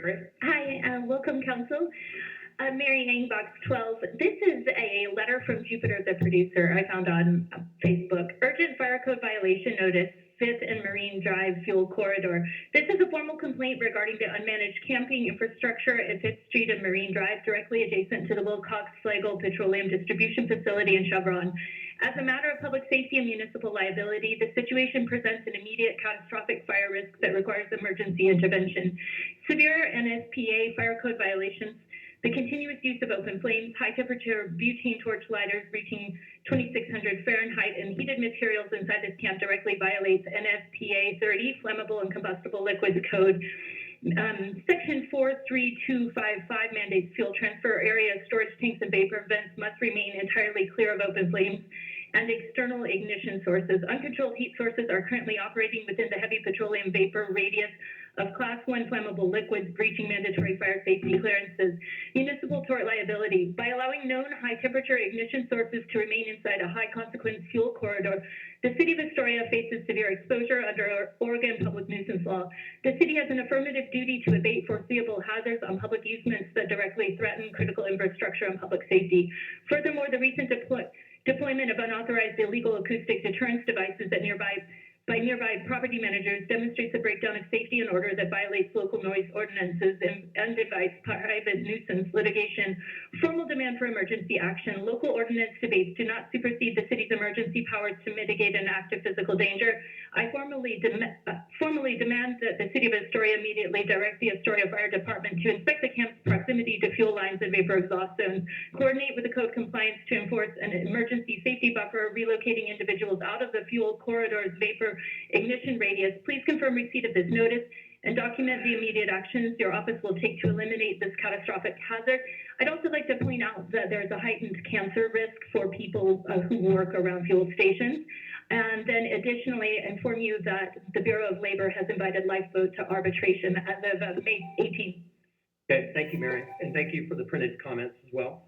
Mary. Hi, welcome, Council. Mary Nang, Box 12. This is a letter from Jupiter the Producer I found on Facebook. Urgent fire code violation notice, 5th and Marine Drive fuel corridor. This is a formal complaint regarding the unmanaged camping infrastructure at 5th Street and Marine Drive, directly adjacent to the Wilcox Flegel petroleum distribution facility in Chevron. As a matter of public safety and municipal liability, the situation presents an immediate catastrophic fire risk that requires emergency intervention. Severe NSPA fire code violations, the continuous use of open flames, high temperature butane torch lighters reaching 2600 Fahrenheit, and heated materials inside this camp directly violates NSPA 30, Flammable and Combustible Liquids Code. Section 43255 mandates fuel transfer areas, storage tanks, and vapor vents must remain entirely clear of open flames and external ignition sources. Uncontrolled heat sources are currently operating within the heavy petroleum vapor radius of Class 1 flammable liquids, breaching mandatory fire safety clearances. Municipal tort liability. By allowing known high-temperature ignition sources to remain inside a high-consequence fuel corridor, the City of Astoria faces severe exposure under Oregon public nuisance law. The city has an affirmative duty to abate foreseeable hazards on public easements that directly threaten critical infrastructure and public safety. Furthermore, the recent deployment of unauthorized illegal acoustic deterrence devices at nearby property managers demonstrates a breakdown of safety and order that violates local noise ordinances and invites private nuisance litigation. Formal demand for emergency action. Local ordinance debates do not supersede the city's emergency powers to mitigate an act of physical danger. I formally demand that the City of Astoria immediately direct the Astoria Fire Department to inspect the camp's proximity to fuel lines and vapor exhaust zones, coordinate with the code compliance to enforce an emergency safety buffer, relocating individuals out of the fuel corridor's vapor ignition radius. Please confirm receipt of this notice and document the immediate actions your office will take to eliminate this catastrophic hazard. I'd also like to point out that there's a heightened cancer risk for people who work around fuel stations. And then additionally, inform you that the Bureau of Labor has invited lifeboat to arbitration as of May 18th. Okay, thank you, Mary, and thank you for the printed comments as well.